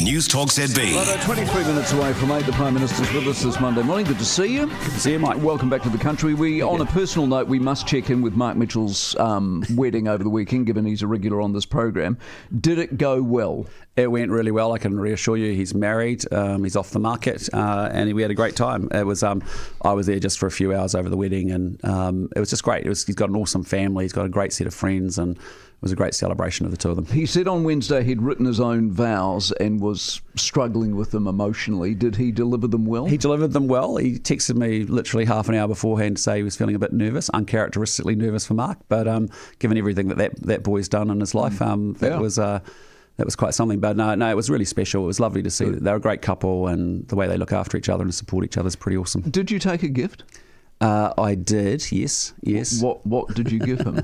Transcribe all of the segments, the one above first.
Newstalk ZB. Right, 23 minutes away from 8. The Prime Minister's with us this Monday morning. Good to see you. Good to see you, Mike. Welcome back to the country. On a personal note, we must check in with Mark Mitchell's wedding over the weekend, given he's a regular on this program. Did it go well? It went really well. I can reassure you, he's married. He's off the market, and we had a great time. It was. I was there just for a few hours over the wedding, and it was just great. He's got an awesome family. He's got a great set of friends, and it was a great celebration of the two of them. He said on Wednesday he'd written his own vows and was struggling with them emotionally. Did he deliver them well? He delivered them well. He texted me literally half an hour beforehand to say he was feeling a bit nervous, uncharacteristically nervous for Mark. But given everything that boy's done in his life, that was quite something. But no, it was really special. It was lovely to see that they're a great couple, and the way they look after each other and support each other is pretty awesome. Did you take a gift? I did, yes. What did you give him?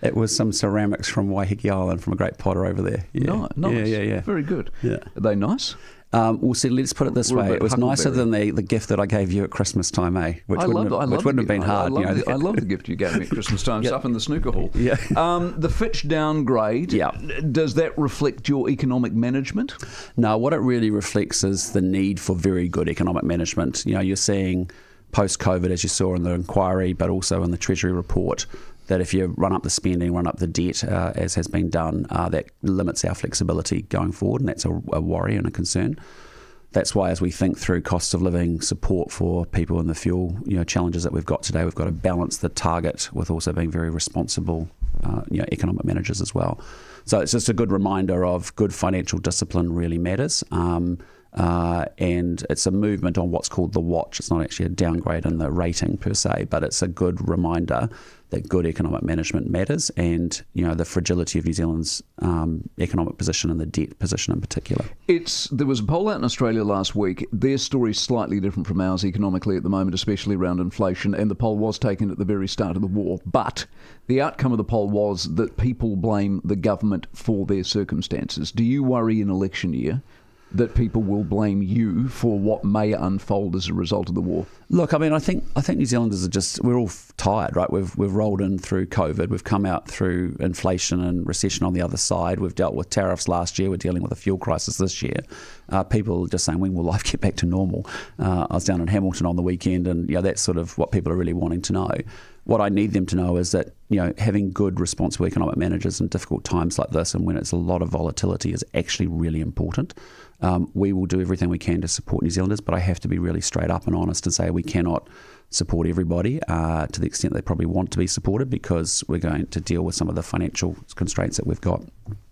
It was some ceramics from Waiheke Island, from a great potter over there. Yeah. Nice. Yeah. Very good. Yeah. Are they nice? Well, so let's put it this way. It was nicer than the gift that I gave you at Christmas time, eh? Which wouldn't have been hard. I love the gift you gave me at Christmas time, stuff in the snooker hall. Yeah. The Fitch downgrade, does that reflect your economic management? No, what it really reflects is the need for very good economic management. You're seeing post-COVID, as you saw in the inquiry, but also in the Treasury report, that if you run up the spending, run up the debt, as has been done, that limits our flexibility going forward, and that's a worry and a concern. That's why, as we think through cost of living support for people and the fuel challenges that we've got today, we've got to balance the target with also being very responsible economic managers as well. So it's just a good reminder of good financial discipline really matters. And it's a movement on what's called the watch. It's not actually a downgrade in the rating per se, but it's a good reminder that good economic management matters, and the fragility of New Zealand's economic position and the debt position in particular. There was a poll out in Australia last week. Their story's slightly different from ours economically at the moment, especially around inflation, and the poll was taken at the very start of the war. But the outcome of the poll was that people blame the government for their circumstances. Do you worry in election year that people will blame you for what may unfold as a result of the war? Look, I think New Zealanders we're all tired, right? We've rolled in through COVID, we've come out through inflation and recession on the other side. We've dealt with tariffs last year. We're dealing with a fuel crisis this year. People are just saying, when will life get back to normal? I was down in Hamilton on the weekend, and that's sort of what people are really wanting to know. What I need them to know is that having good, responsible economic managers in difficult times like this, and when it's a lot of volatility, is actually really important. We will do everything we can to support New Zealanders, but I have to be really straight up and honest and say we cannot support everybody to the extent they probably want to be supported, because we're going to deal with some of the financial constraints that we've got.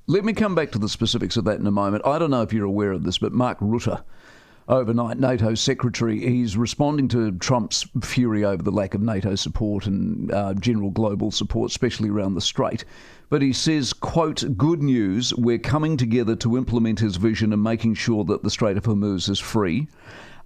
Let me come back to the specifics of that in a moment. I don't know if you're aware of this, but Mark Rutte, overnight NATO secretary, he's responding to Trump's fury over the lack of NATO support and general global support, especially around the Strait. But he says, quote, "Good news, we're coming together to implement his vision and making sure that the Strait of Hormuz is free.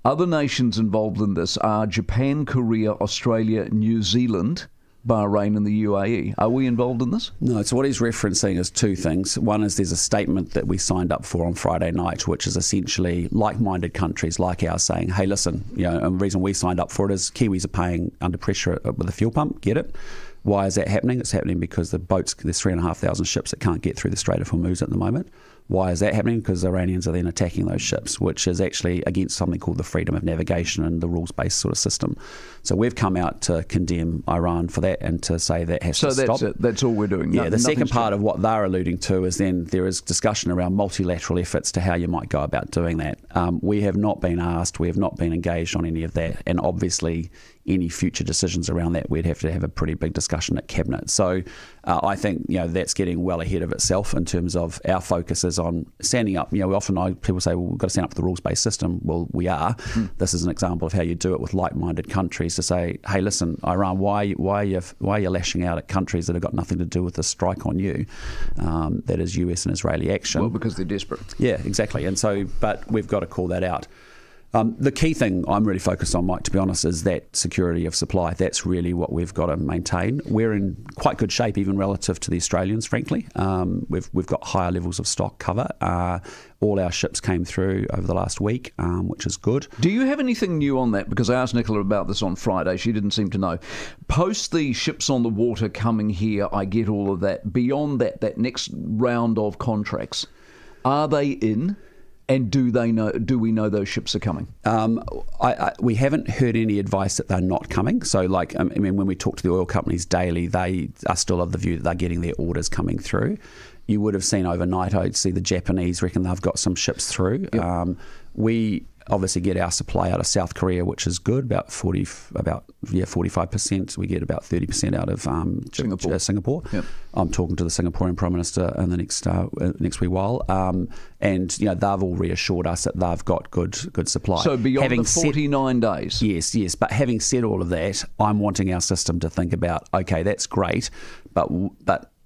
Other nations involved in this are Japan, Korea, Australia, New Zealand, Bahrain and the UAE. Are we involved in this?" No, so what he's referencing is two things. One is there's a statement that we signed up for on Friday night, which is essentially like-minded countries like ours saying, hey, listen, and the reason we signed up for it is Kiwis are paying under pressure with the fuel pump, get it? Why is that happening? It's happening because the boats, there's 3,500 ships that can't get through the Strait of Hormuz at the moment. Why is that happening? Because the Iranians are then attacking those ships, which is actually against something called the freedom of navigation and the rules-based sort of system. So we've come out to condemn Iran for that and to say that has to stop. So that's all we're doing. Yeah, the second part of what they're alluding to is then there is discussion around multilateral efforts to how you might go about doing that. We have not been asked, we have not been engaged on any of that, and obviously any future decisions around that, we'd have to have a pretty big discussion at Cabinet. So I think that's getting well ahead of itself in terms of our focus is on standing up. People say, well, we've got to stand up for the rules-based system. Well, we are. This is an example of how you do it with like-minded countries to say, hey, listen, Iran, why are you lashing out at countries that have got nothing to do with the strike on you? That is US and Israeli action. Well, because they're desperate. Yeah, exactly. And so, but we've got to call that out. The key thing I'm really focused on, Mike, to be honest, is that security of supply. That's really what we've got to maintain. We're in quite good shape, even relative to the Australians, frankly. We've got higher levels of stock cover. All our ships came through over the last week, which is good. Do you have anything new on that? Because I asked Nicola about this on Friday. She didn't seem to know. Post the ships on the water coming here, I get all of that. Beyond that next round of contracts, are they in? And do we know those ships are coming? We haven't heard any advice that they're not coming. So, like, I mean, when we talk to the oil companies daily, they are still of the view that they're getting their orders coming through. You would have seen overnight, I'd see the Japanese reckon they've got some ships through. Yep. We obviously get our supply out of South Korea, which is good, about 45%. We get about 30% out of Singapore. Yep. I'm talking to the Singaporean Prime Minister in the next wee while, and they've all reassured us that they've got good supply. So beyond the 49 days. Yes. But having said all of that, I'm wanting our system to think about, okay, that's great, but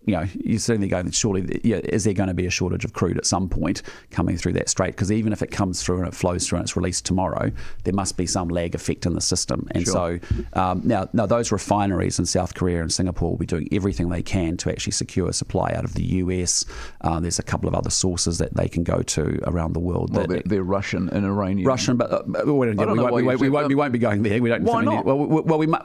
you're sitting there going, surely, is there going to be a shortage of crude at some point coming through that strait? Because even if it comes through and it flows through and it's released tomorrow, there must be some lag effect in the system. And sure. So now those refineries in South Korea and Singapore will be doing everything they can to actually secure supply out of the US. There's a couple of other sources that they can go to around the world. Well, they're Russian and Iranian. Russian, but we won't be going there. We don't. Why not?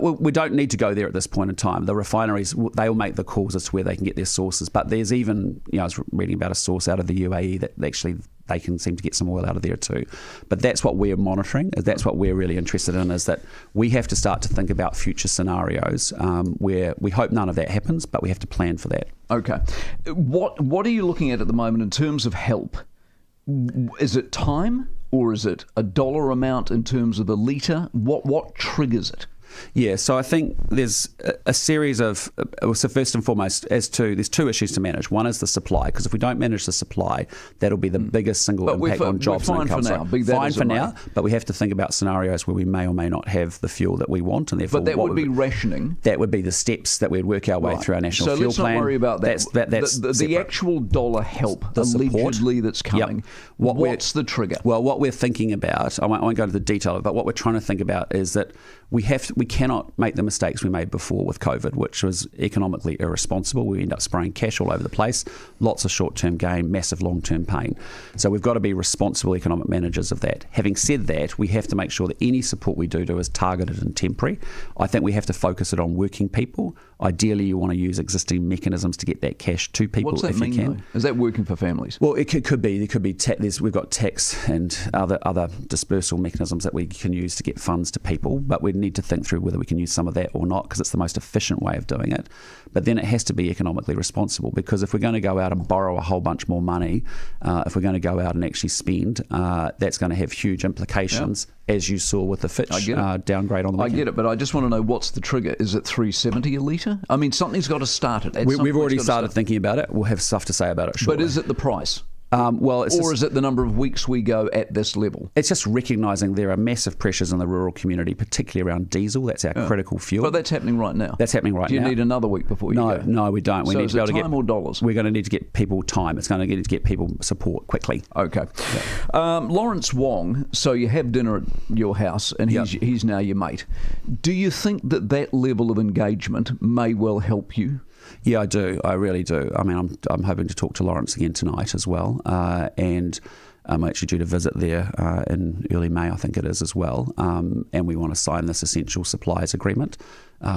We don't need to go there at this point in time. The refineries, they will make the calls as to where they can get their sources, but there's even, I was reading about a source out of the UAE that actually they can seem to get some oil out of there too. But that's what we're monitoring. That's what we're really interested in, is that we have to start to think about future scenarios where we hope none of that happens, but we have to plan for that. Okay. What are you looking at the moment in terms of help? Is it time, or is it a dollar amount in terms of a litre? What triggers it? Yeah, so I think there's a series of, so first and foremost, there's two issues to manage. One is the supply, because if we don't manage the supply, that'll be the biggest single impact on jobs and income. Fine for now, but we have to think about scenarios where we may or may not have the fuel that we want, and therefore. But that would be rationing. That would be the steps that we'd work our way through our national fuel plan. So let's not worry about that. That's the actual dollar help, allegedly, that's coming. Yep. What's the trigger? Well, what we're thinking about, I won't go into the detail, but what we're trying to think about is that we cannot make the mistakes we made before with COVID, which was economically irresponsible. We end up spraying cash all over the place, lots of short-term gain, massive long-term pain. So we've got to be responsible economic managers of that. Having said that, we have to make sure that any support we do is targeted and temporary. I think we have to focus it on working people. Ideally, you want to use existing mechanisms to get that cash to people. What's that if mean, you can. Though? Is that working for families? Well, it could be. There could be. We've got tax and other dispersal mechanisms that we can use to get funds to people, but we need to think through whether we can use some of that or not, because it's the most efficient way of doing it. But then it has to be economically responsible, because if we're going to go out and borrow a whole bunch more money, if we're going to go out and actually spend, that's going to have huge implications. Yep. As you saw with the Fitch downgrade on the weekend. I get it, but I just want to know, what's the trigger? Is it $3.70 a litre? I mean, something's got to start it. We've already started thinking about it. We'll have stuff to say about it shortly. But is it the price? Is it the number of weeks we go at this level? It's just recognising there are massive pressures in the rural community, particularly around diesel. That's our critical fuel. But that's happening right now. That's happening right now. Do you need another week before you go? No, we don't. We so need is to be it able to time or dollars? We're going to need to get people time. It's going to need to get people support quickly. Okay. Yeah. Lawrence Wong, so you have dinner at your house, and he's now your mate. Do you think that level of engagement may well help you? Yeah, I do. I really do. I mean, I'm hoping to talk to Lawrence again tonight as well, and I'm actually due to visit there in early May, I think it is, as well. And we want to sign this essential supplies agreement.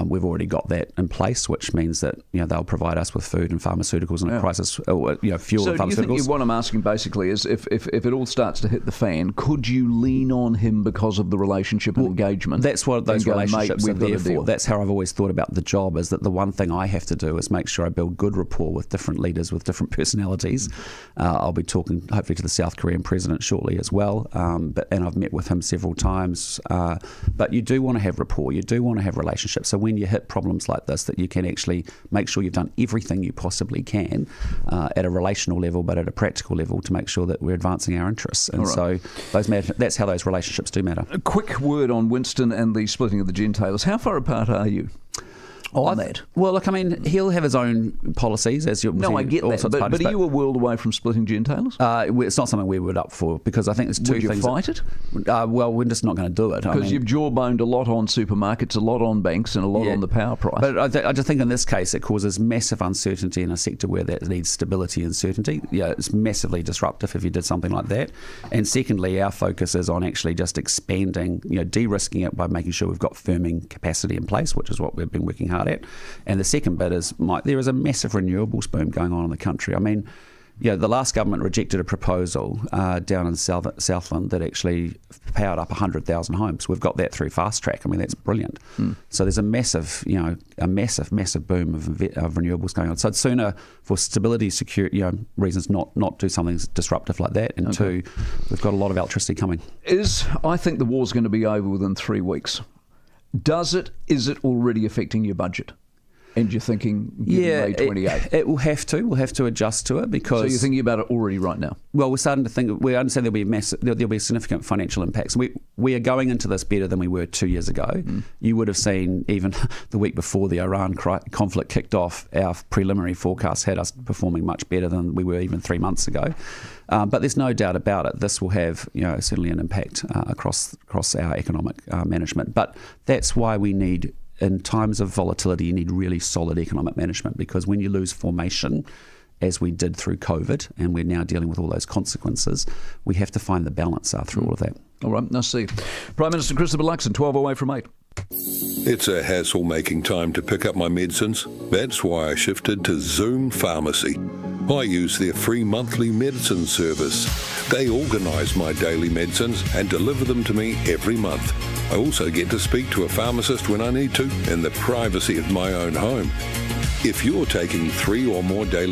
We've already got that in place, which means that they'll provide us with food and pharmaceuticals in a crisis, fuel and pharmaceuticals. So do you think what I'm asking basically is, if it all starts to hit the fan, could you lean on him because of the relationship and engagement? That's what those relationships are there for. That's how I've always thought about the job, is that the one thing I have to do is make sure I build good rapport with different leaders with different personalities. I'll be talking hopefully to the South Korean president shortly as well, and I've met with him several times. But you do want to have rapport. You do want to have relationships. So when you hit problems like this, that you can actually make sure you've done everything you possibly can at a relational level, but at a practical level, to make sure that we're advancing our interests. And so that's how those relationships do matter. A quick word on Winston and the splitting of the gentailers. How far apart are you on that? Well, look, I mean, he'll have his own policies, as you. No, I get that. But are you a world away from splitting gentailers? It's not something we would up for, because I think there's two things. Would you fight it? Well, we're just not going to do it. Because you've jawboned a lot on supermarkets, a lot on banks, and a lot on the power price. But I just think in this case it causes massive uncertainty in a sector where that needs stability and certainty. Yeah, it's massively disruptive if you did something like that. And secondly, our focus is on actually just expanding, de-risking it by making sure we've got firming capacity in place, which is what we've been working hard at. And the second bit is, there is a massive renewables boom going on in the country. I mean, the last government rejected a proposal down in Southland that actually powered up 100,000 homes. We've got that through fast track. I mean, that's brilliant. So there's a massive boom of renewables going on. So it's sooner for stability, security, reasons not do something disruptive like that. And two, we've got a lot of electricity coming. I think the war's going to be over within 3 weeks. Is it already affecting your budget? And you're thinking, May 28th? It will have to. We'll have to adjust to it because. So you're thinking about it already right now? Well, we're starting to think. We understand there'll be significant financial impacts. We are going into this better than we were 2 years ago. You would have seen even the week before the Iran conflict kicked off, our preliminary forecast had us performing much better than we were even 3 months ago. But there's no doubt about it. This will have, certainly an impact across our economic management. But that's why we need. In times of volatility, you need really solid economic management, because when you lose formation, as we did through COVID, and we're now dealing with all those consequences, we have to find the balance through all of that. All right, now see. Prime Minister Christopher Luxon, 12 away from 8. It's a hassle making time to pick up my medicines. That's why I shifted to Zoom Pharmacy. I use their free monthly medicine service. They organise my daily medicines and deliver them to me every month. I also get to speak to a pharmacist when I need to in the privacy of my own home. If you're taking 3 or more daily